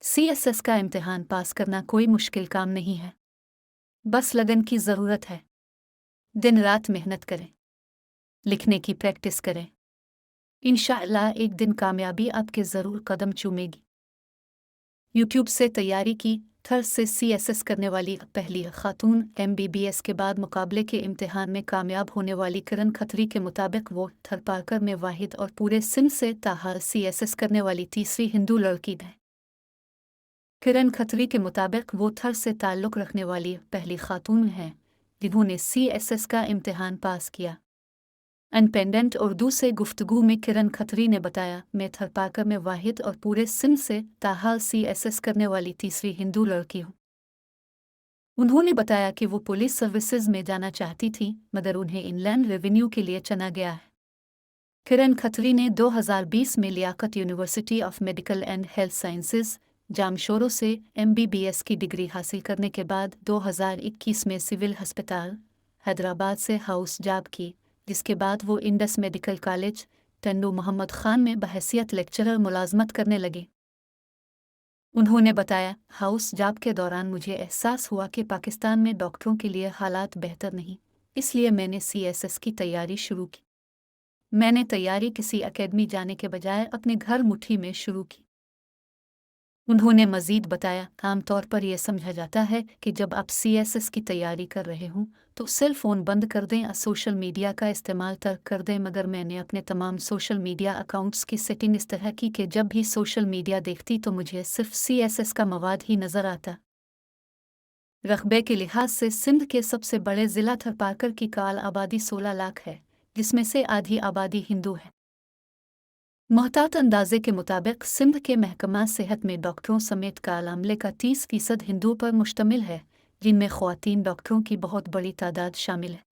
CSS का इम्तिहान पास करना कोई मुश्किल काम नहीं है। बस लगन की ज़रूरत है। दिन रात मेहनत करें, लिखने की प्रैक्टिस करें। इंशाअल्लाह एक दिन कामयाबी आपके ज़रूर कदम चूमेगी। यूट्यूब से तैयारी की। थर्ड से CSS करने वाली पहली खातून। MBBS के बाद मुकाबले के इम्तिहान में कामयाब होने वाली किरण खत्री के मुताबिक वो थरपारकर में वाहिद और पूरे सिंध से ताहार CSS करने वाली तीसरी हिंदू लड़की है। किरण खत्री के मुताबिक वो थर से ताल्लुक़ रखने वाली पहली खातून हैं जिन्होंने CSS का इम्तिहान पास किया। इंडिपेंडेंट उर्दू से गुफ्तगू में किरण खत्री ने बताया, मैं थरपारकर में वाहिद और पूरे सिंध से ताहाल CSS करने वाली तीसरी हिंदू लड़की हूँ। उन्होंने बताया कि वो पुलिस सर्विसेज में जाना चाहती थी मगर उन्हें इनलैंड रेवेन्यू के लिए चुना गया है। किरण खत्री ने 2020 में Liaquat university of medical and health sciences Jamshoro से MBBS की डिग्री हासिल करने के बाद 2021 में सिविल अस्पताल हैदराबाद से हाउस जॉब की, जिसके बाद वो इंडस मेडिकल कॉलेज टंडू मोहम्मद खान में बहैसियत लेक्चरर मुलाजमत करने लगे। उन्होंने बताया, हाउस जॉब के दौरान मुझे एहसास हुआ कि पाकिस्तान में डॉक्टरों के लिए हालात बेहतर नहीं, इसलिए मैंने CSS की तैयारी शुरू की। मैंने तैयारी किसी एकेडमी जाने के बजाय अपने घर मुट्ठी में शुरू की। उन्होंने मज़ीद बताया, आमतौर पर यह समझा जाता है कि जब आप CSS की तैयारी कर रहे हों तो सेल फ़ोन बंद कर दें या सोशल मीडिया का इस्तेमाल तर्क कर दें, मगर मैंने अपने तमाम सोशल मीडिया अकाउंट्स की सेटिंग इस तरह की कि जब भी सोशल मीडिया देखती तो मुझे सिर्फ CSS का मवाद ही नज़र आता। रकबे के लिहाज से सिंध के सबसे बड़े ज़िला थरपारकर की काल आबादी 16 लाख है, जिसमें से आधी आबादी हिंदू है। मोहतात अंदाजे के मुताबिक सिंध के महकमा सेहत में डॉक्टरों समेत काल अमले का 30% हिंदुओं पर मुश्तमिल है, जिनमें ख़वातीन डॉक्टरों की बहुत बड़ी तादाद शामिल है।